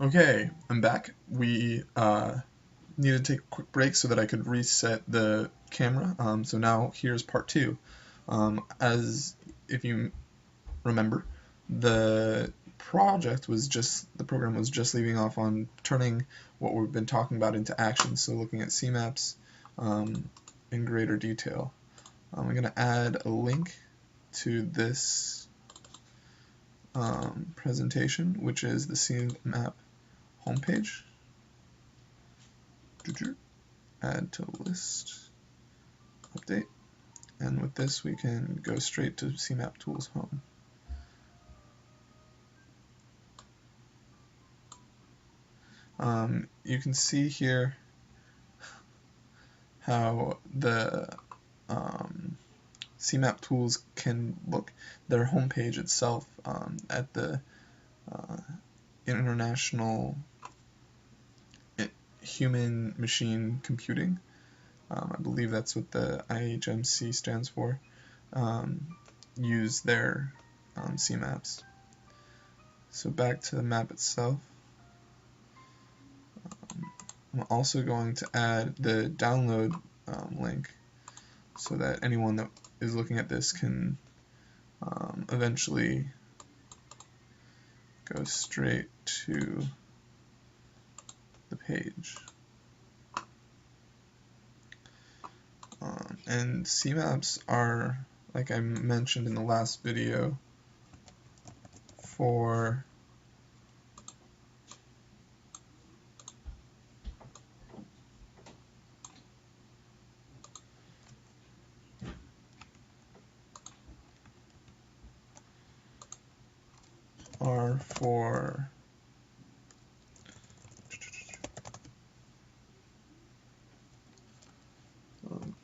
Okay, I'm back. We needed to take a quick break so that I could reset the camera. So now here's part two. As if you remember, the program was just leaving off on turning what we've been talking about into action. So looking at CMAPs in greater detail. I'm going to add a link to this presentation, which is the CMAP homepage. Add to list, update, and with this we can go straight to CMAP Tools Home. You can see here how the CMAP tools can look. Their homepage itself at the International Human Machine Computing, I believe that's what the IHMC stands for, use their CMAPs. So back to the map itself. I'm also going to add the download link so that anyone that is looking at this can eventually go straight to the page. And CMAPs are, like I mentioned in the last video, for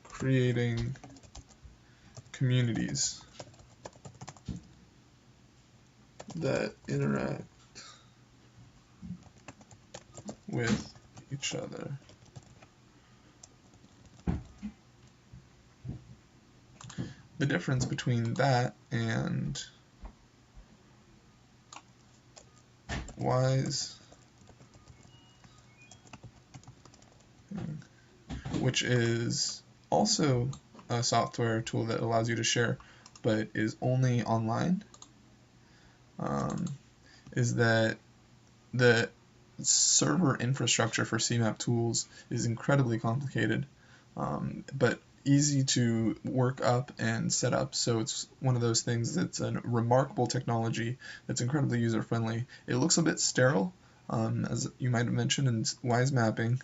creating communities that interact with each other. The difference between that and WISE, which is also a software tool that allows you to share but is only online, is that the server infrastructure for CMAP tools is incredibly complicated, but easy to work up and set up. So it's one of those things that's a remarkable technology that's incredibly user-friendly. It looks a bit sterile, as you might have mentioned, and WISE mapping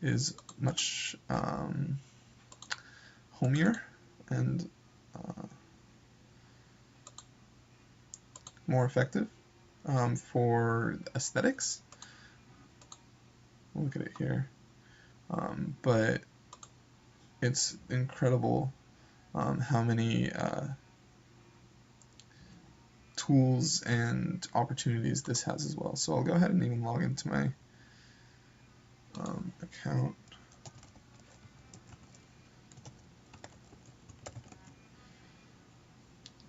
is much homier and more effective for aesthetics. Look at it here. But it's incredible how many tools and opportunities this has as well. So I'll go ahead and even log into my account.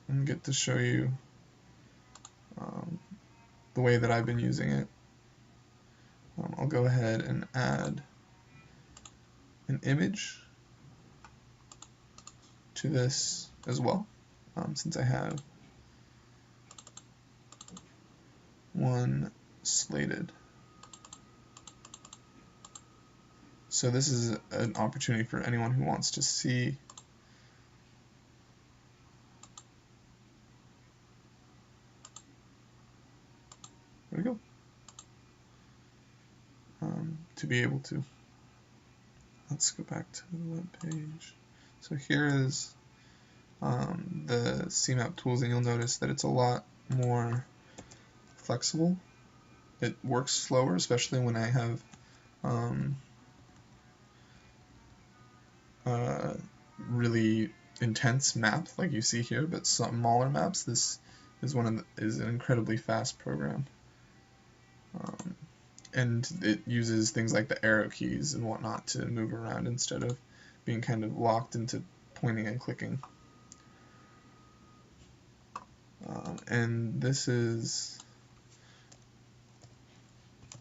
And get to show you the way that I've been using it. I'll go ahead and add an image to this as well, since I have one slated. So this is an opportunity for anyone who wants to see there we go, to be able to. Let's go back to the web page. So here is the CMAP tools, and you'll notice that it's a lot more flexible. It works slower, especially when I have really intense maps like you see here, but smaller maps. This is is an incredibly fast program, and it uses things like the arrow keys and whatnot to move around instead of being kind of locked into pointing and clicking. And this is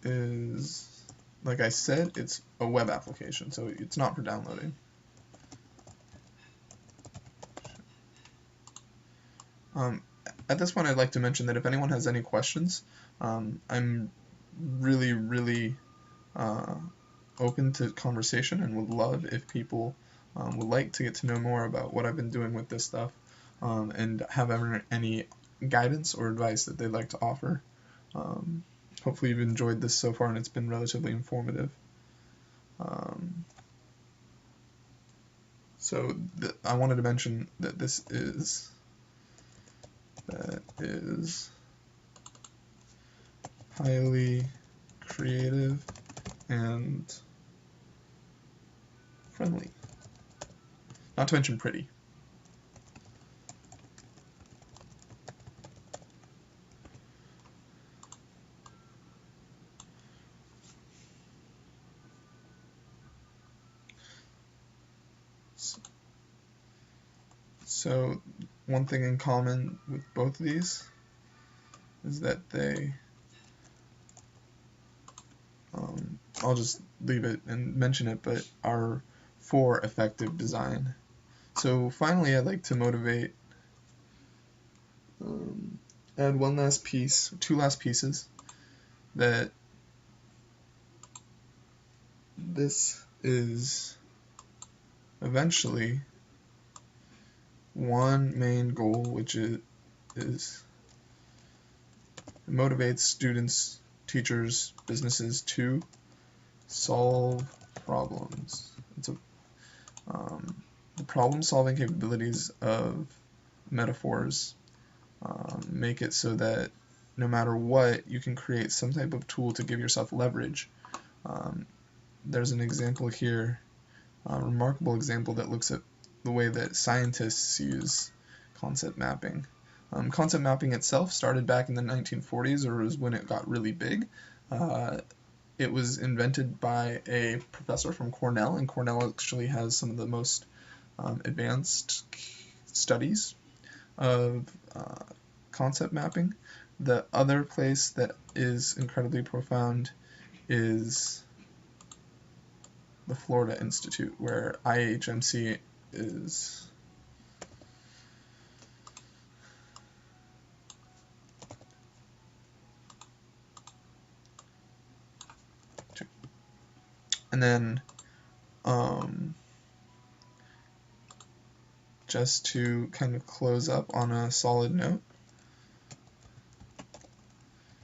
is, like I said, it's a web application, so it's not for downloading. At this point, I'd like to mention that if anyone has any questions, I'm really open to conversation and would love if people would like to get to know more about what I've been doing with this stuff, and have ever any guidance or advice that they'd like to offer. Hopefully you've enjoyed this so far and it's been relatively informative. So I wanted to mention that that is highly creative and friendly. Not to mention pretty. So one thing in common with both of these is that they, I'll just leave it and mention it, but are for effective design. So finally, I'd like to motivate, add one last piece, two last pieces, that this is eventually one main goal, which is motivates students, teachers, businesses to solve problems. The problem-solving capabilities of metaphors make it so that no matter what, you can create some type of tool to give yourself leverage. There's an example here, a remarkable example that looks at the way that scientists use concept mapping. Concept mapping itself started back in the 1940s, or was when it got really big. It was invented by a professor from Cornell, and Cornell actually has some of the most advanced studies of concept mapping. The other place that is incredibly profound is the Florida Institute, where IHMC is and then just to kind of close up on a solid note,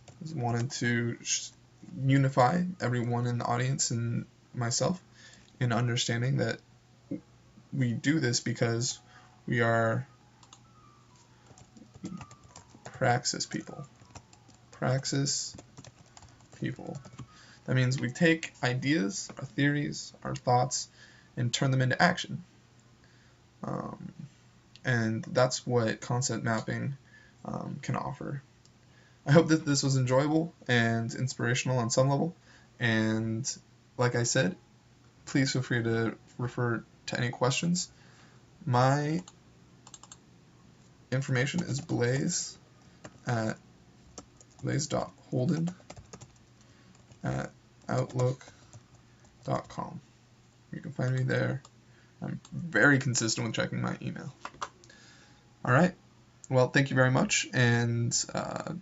I just wanted to unify everyone in the audience and myself in understanding that we do this because we are praxis people. Praxis people. That means we take ideas, our theories, our thoughts, and turn them into action. And that's what concept mapping can offer. I hope that this was enjoyable and inspirational on some level. And like I said, please feel free to refer to any questions. My information is blaze at blaze.holden@outlook.com. You can find me there. I'm very consistent with checking my email. Alright, well, thank you very much, and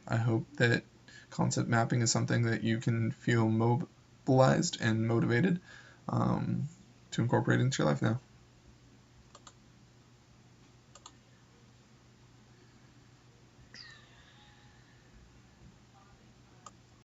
I hope that concept mapping is something that you can feel mobilized and motivated to incorporate into your life now.